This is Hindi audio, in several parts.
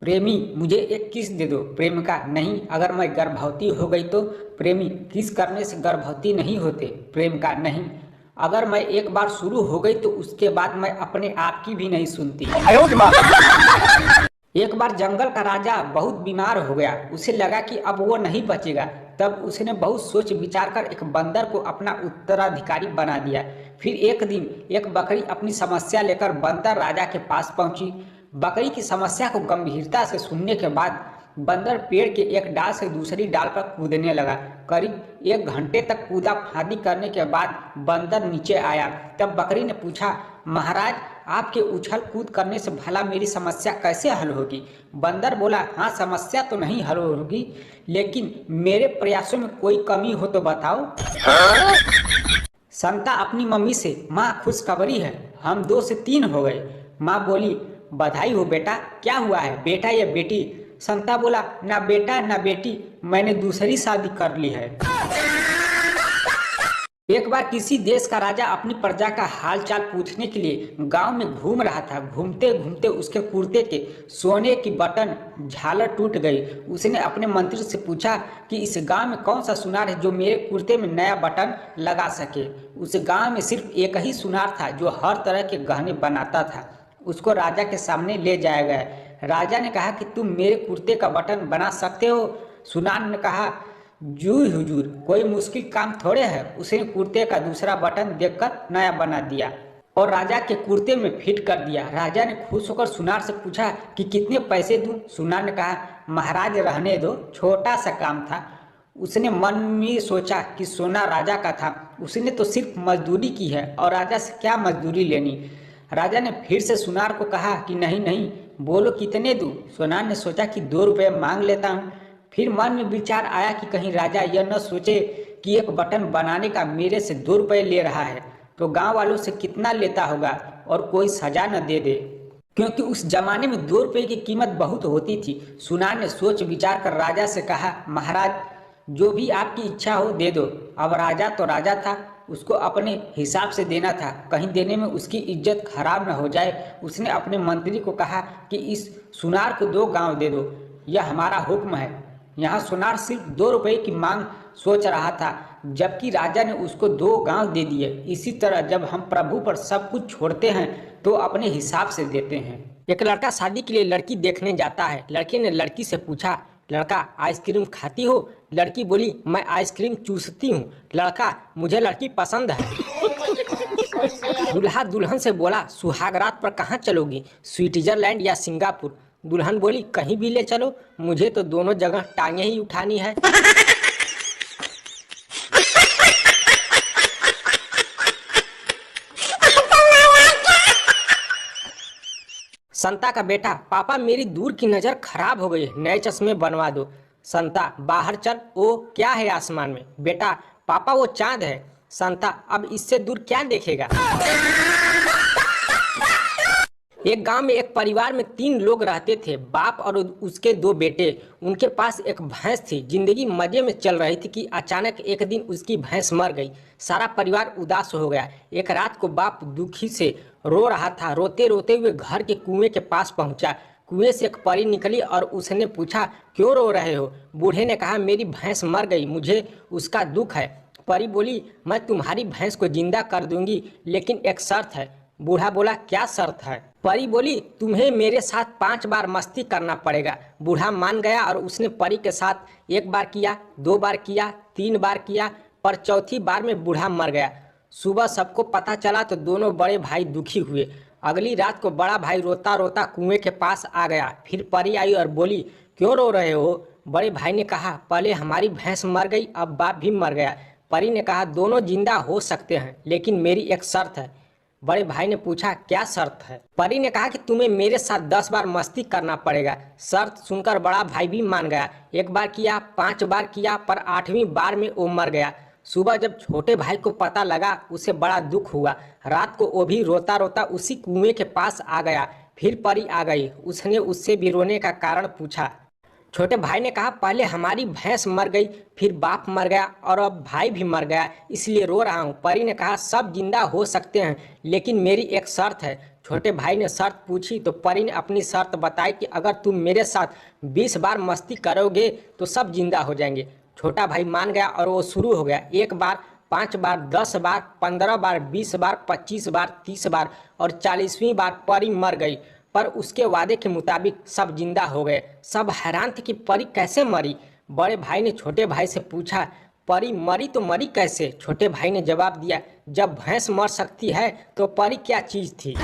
प्रेमी मुझे एक किस दे दो। प्रेमिका नहीं, अगर मैं गर्भवती हो गई तो। प्रेमी किस करने से गर्भवती नहीं होते। प्रेमिका नहीं, अगर मैं एक बार शुरू हो गई तो उसके बाद मैं अपने आप की भी नहीं सुनती। एक बार जंगल का राजा बहुत बीमार हो गया। उसे लगा कि अब वो नहीं बचेगा। तब उसने बहुत सोच विचार कर एक बंदर को अपना उत्तराधिकारी बना दिया। फिर एक दिन एक बकरी अपनी समस्या लेकर बंदर राजा के पास पहुंची। बकरी की समस्या को गंभीरता से सुनने के बाद बंदर पेड़ के एक डाल से दूसरी डाल पर कूदने लगा। करीब 1 घंटे तक कूदा फांदी करने के बाद बंदर नीचे आया। तब बकरी ने पूछा, महाराज, आपके उछल कूद करने से भला मेरी समस्या कैसे हल होगी। बंदर बोला, हाँ, समस्या तो नहीं हल होगी, लेकिन मेरे प्रयासों में कोई कमी हो तो बताओ। संता अपनी मम्मी से, माँ खुशखबरी है, हम 2 से 3 हो गए। माँ बोली, बधाई हो बेटा, क्या हुआ है, बेटा या बेटी। संता बोला, ना बेटा ना बेटी, मैंने दूसरी शादी कर ली है। एक बार किसी देश का राजा अपनी प्रजा का हालचाल पूछने के लिए गांव में घूम रहा था। घूमते घूमते उसके कुर्ते के सोने की बटन झालर टूट गई। उसने अपने मंत्री से पूछा कि इस गांव में कौन सा सुनार है जो मेरे कुर्ते में नया बटन लगा सके। उस गांव में सिर्फ एक ही सुनार था जो हर तरह के गहने बनाता था। उसको राजा के सामने ले जाया गया। राजा ने कहा कि तुम मेरे कुर्ते का बटन बना सकते हो। सुनार ने कहा, जी हुजूर, कोई मुश्किल काम थोड़े है। उसने कुर्ते का दूसरा बटन देखकर नया बना दिया और राजा के कुर्ते में फिट कर दिया। राजा ने खुश होकर सुनार से पूछा कि कितने पैसे दूं। सुनार ने कहा, महाराज रहने दो, छोटा सा काम था। उसने मन में सोचा कि सोना राजा का था, उसने तो सिर्फ मजदूरी की है और राजा से क्या मजदूरी लेनी। राजा ने फिर से सुनार को कहा कि नहीं नहीं, बोलो कितने दूं। सुनार ने सोचा कि 2 रुपये मांग लेता हूँ। फिर मन में विचार आया कि कहीं राजा यह न सोचे कि एक बटन बनाने का मेरे से 2 रुपये ले रहा है तो गांव वालों से कितना लेता होगा और कोई सजा न दे दे, क्योंकि उस जमाने में 2 रुपये की कीमत बहुत होती थी। सुनार ने सोच विचार कर राजा से कहा, महाराज, जो भी आपकी इच्छा हो दे दो। अब राजा तो राजा था, उसको अपने हिसाब से देना था, कहीं देने में उसकी इज्जत खराब न हो जाए। उसने अपने मंत्री को कहा कि इस सुनार को 2 गांव दे दो, यह हमारा हुक्म है। यहाँ सुनार सिर्फ 2 रुपये की मांग सोच रहा था, जबकि राजा ने उसको 2 गांव दे दिए। इसी तरह जब हम प्रभु पर सब कुछ छोड़ते हैं तो अपने हिसाब से देते हैं। एक लड़का शादी के लिए लड़की देखने जाता है। लड़के ने लड़की से पूछा, लड़का, आइसक्रीम खाती हो। लड़की बोली, मैं आइसक्रीम चूसती हूँ। लड़का, मुझे लड़की पसंद है। दूल्हा दुल्हन से बोला, सुहागरात पर कहाँ चलोगी, स्विट्जरलैंड या सिंगापुर। दुल्हन बोली, कहीं भी ले चलो, मुझे तो दोनों जगह टांगे ही उठानी है। संता का बेटा, पापा मेरी दूर की नजर खराब हो गई है, नए चश्मे बनवा दो। संता, बाहर चल, ओ क्या है आसमान में। बेटा, पापा वो चांद है। संता, अब इससे दूर क्या देखेगा। एक गांव में एक परिवार में 3 लोग रहते थे, बाप और उसके 2 बेटे। उनके पास एक भैंस थी। जिंदगी मजे में चल रही थी कि अचानक एक दिन उसकी भैंस मर गई। सारा परिवार उदास हो गया। एक रात को बाप दुखी से रो रहा था। रोते रोते हुए घर के कुएं के पास पहुंचा। कुएं से एक परी निकली और उसने पूछा, क्यों रो रहे हो। बूढ़े ने कहा, मेरी भैंस मर गई, मुझे उसका दुख है। परी बोली, मैं तुम्हारी भैंस को जिंदा कर दूंगी, लेकिन एक शर्त है। बूढ़ा बोला, क्या शर्त है। परी बोली, तुम्हें मेरे साथ 5 बार मस्ती करना पड़ेगा। बूढ़ा मान गया और उसने परी के साथ 1 बार किया, 2 बार किया, 3 बार किया, पर चौथी बार में बूढ़ा मर गया। सुबह सबको पता चला तो दोनों बड़े भाई दुखी हुए। अगली रात को बड़ा भाई रोता रोता कुएं के पास आ गया। फिर परी आई और बोली, क्यों रो रहे हो। बड़े भाई ने कहा, पहले हमारी भैंस मर गई, अब बाप भी मर गया। परी ने कहा, दोनों जिंदा हो सकते हैं, लेकिन मेरी एक शर्त है। बड़े भाई ने पूछा, क्या शर्त है। परी ने कहा कि तुम्हें मेरे साथ 10 बार मस्ती करना पड़ेगा। शर्त सुनकर बड़ा भाई भी मान गया। 1 बार किया, 5 बार किया, पर 8वीं बार में वो मर गया। सुबह जब छोटे भाई को पता लगा, उसे बड़ा दुख हुआ। रात को वो भी रोता रोता उसी कुएं के पास आ गया। फिर परी आ गई। उसने उससे भी रोने का कारण पूछा। छोटे भाई ने कहा, पहले हमारी भैंस मर गई, फिर बाप मर गया और अब भाई भी मर गया, इसलिए रो रहा हूँ। परी ने कहा, सब जिंदा हो सकते हैं, लेकिन मेरी एक शर्त है। छोटे भाई ने शर्त पूछी तो परी ने अपनी शर्त बताई कि अगर तुम मेरे साथ 20 बार मस्ती करोगे तो सब जिंदा हो जाएंगे। छोटा भाई मान गया और वो शुरू हो गया। 1 बार, 5 बार, 10 बार, 15 बार, 20 बार, 25 बार, 30 बार और 40वीं बार परी मर गई। पर उसके वादे के मुताबिक सब जिंदा हो गए। सब हैरान थे कि परी कैसे मरी। बड़े भाई ने छोटे भाई से पूछा, परी मरी तो मरी कैसे? छोटे भाई ने जवाब दिया, जब भैंस मर सकती है तो परी क्या चीज थी।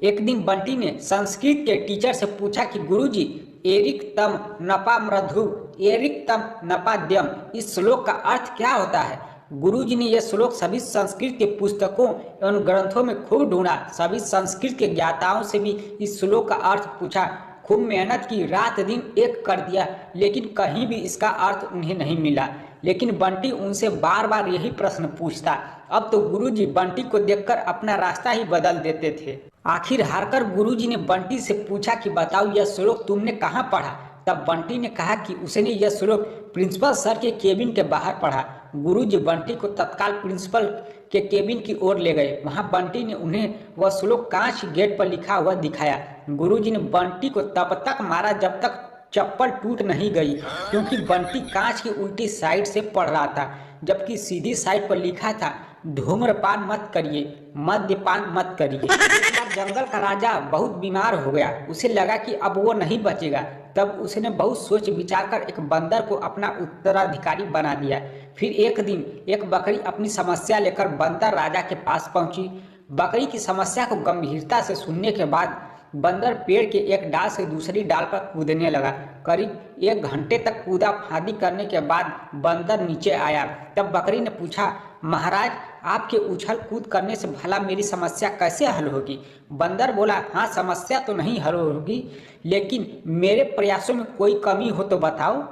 एक दिन बंटी ने संस्कृत के टीचर से पूछा कि गुरुजी, एरिक तम नपा मृधु एरिक तम नपाद्यम, इस श्लोक का अर्थ क्या होता है? गुरुजी ने यह श्लोक सभी संस्कृत के पुस्तकों एवं ग्रंथों में खूब ढूंढा। सभी संस्कृत के ज्ञाताओं से भी इस श्लोक का अर्थ पूछा। खूब मेहनत की, रात दिन एक कर दिया, लेकिन कहीं भी इसका अर्थ उन्हें नहीं मिला। लेकिन बंटी उनसे बार बार यही प्रश्न पूछता। अब तो गुरुजी बंटी को देखकर अपना रास्ता ही बदल देते थे। आखिर हारकर गुरुजी ने बंटी से पूछा कि बताओ, यह श्लोक तुमने कहाँ पढ़ा? तब बंटी ने कहा कि उसने यह श्लोक प्रिंसिपल सर के केबिन के बाहर पढ़ा। गुरुजी बंटी को तत्काल प्रिंसिपल के केबिन की ओर ले गए। वहां बंटी ने उन्हें वह श्लोक कांच गेट पर लिखा हुआ दिखाया। गुरुजी ने बंटी को तब तक मारा जब तक चप्पल टूट नहीं गई, क्योंकि बंटी कांच की उल्टी साइड से पढ़ रहा था, जबकि सीधी साइड पर लिखा था, धूम्रपान मत करिए, मद्यपान मत करिए। एक बार जंगल का राजा बहुत बीमार हो गया। उसे लगा कि अब वो नहीं बचेगा। तब उसने बहुत सोच विचार कर एक बंदर को अपना उत्तराधिकारी बना दिया। फिर एक दिन एक बकरी अपनी समस्या लेकर बंदर राजा के पास पहुंची। बकरी की समस्या को गंभीरता से सुनने के बाद बंदर पेड़ के एक डाल से दूसरी डाल पर कूदने लगा। करीब 1 घंटे तक कूदा फांदी करने के बाद बंदर नीचे आया। तब बकरी ने पूछा, महाराज, आपके उछल कूद करने से भला मेरी समस्या कैसे हल होगी? बंदर बोला, हाँ, समस्या तो नहीं हल होगी, लेकिन मेरे प्रयासों में कोई कमी हो तो बताओ।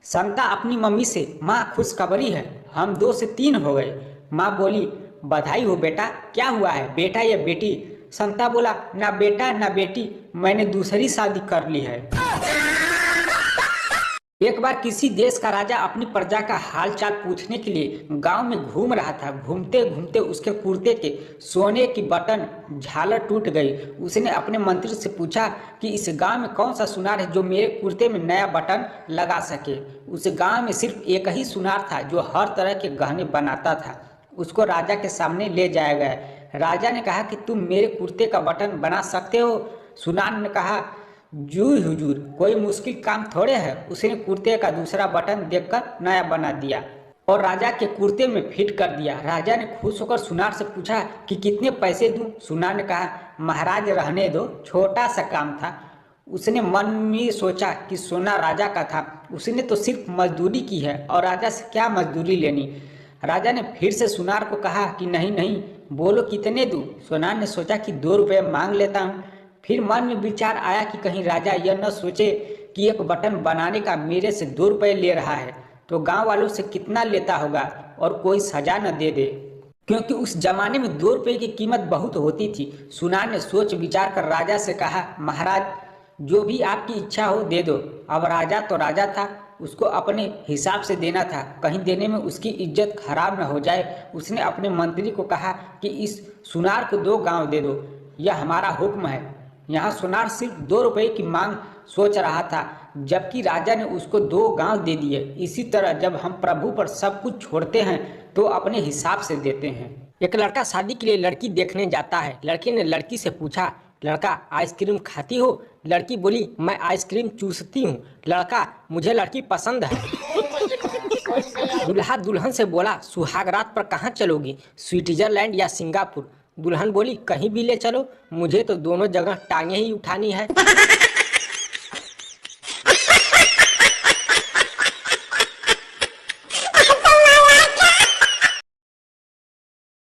संता अपनी मम्मी से, माँ खुशखबरी है, हम 2 से 3 हो गए। माँ बोली, बधाई हो बेटा, क्या हुआ है, बेटा या बेटी? संता बोला, ना बेटा ना बेटी, मैंने दूसरी शादी कर ली है। एक बार किसी देश का राजा अपनी प्रजा का हाल चाल पूछने के लिए गांव में घूम रहा था। घूमते घूमते उसके कुर्ते के सोने की बटन झालर टूट गई। उसने अपने मंत्री से पूछा कि इस गांव में कौन सा सुनार है जो मेरे कुर्ते में नया बटन लगा सके। उस गांव में सिर्फ एक ही सुनार था जो हर तरह के गहने बनाता था। उसको राजा के सामने ले जाया गया। राजा ने कहा कि तुम मेरे कुर्ते का बटन बना सकते हो? सुनार ने कहा, जी हुजूर, कोई मुश्किल काम थोड़े है। उसने कुर्ते का दूसरा बटन देखकर नया बना दिया और राजा के कुर्ते में फिट कर दिया। राजा ने खुश होकर सुनार से पूछा कि कितने पैसे दूं? सुनार ने कहा, महाराज रहने दो, छोटा सा काम था। उसने मन में सोचा कि सोना राजा का था, उसने तो सिर्फ मजदूरी की है और राजा से क्या मजदूरी लेनी। राजा ने फिर से सुनार को कहा कि नहीं नहीं, बोलो कितने दूं? सुनार ने सोचा कि 2 रुपये मांग लेता हूँ। फिर मन में विचार आया कि कहीं राजा यह न सोचे कि एक बटन बनाने का मेरे से 2 रुपये ले रहा है, तो गांव वालों से कितना लेता होगा और कोई सजा न दे दे, क्योंकि उस जमाने में 2 रुपये की कीमत बहुत होती थी। सुनार ने सोच विचार कर राजा से कहा, महाराज, जो भी आपकी इच्छा हो दे दो। अब राजा तो राजा था, उसको अपने हिसाब से देना था, कहीं देने में उसकी इज्जत खराब न हो जाए। उसने अपने मंत्री को कहा कि इस सुनार को 2 गांव दे दो, यह हमारा हुक्म है। यहाँ सुनार सिर्फ 2 रुपये की मांग सोच रहा था, जबकि राजा ने उसको 2 गांव दे दिए। इसी तरह जब हम प्रभु पर सब कुछ छोड़ते हैं तो अपने हिसाब से देते हैं। एक लड़का शादी के लिए लड़की देखने जाता है। लड़के ने लड़की से पूछा, लड़का, आइसक्रीम खाती हो? लड़की बोली, मैं आइसक्रीम चूसती हूँ। लड़का, मुझे लड़की पसंद है। दूल्हा दुल्हन से बोला, सुहागरात पर कहाँ चलोगी, स्विट्जरलैंड या सिंगापुर? दुल्हन बोली, कहीं भी ले चलो, मुझे तो दोनों जगह टांगे ही उठानी है।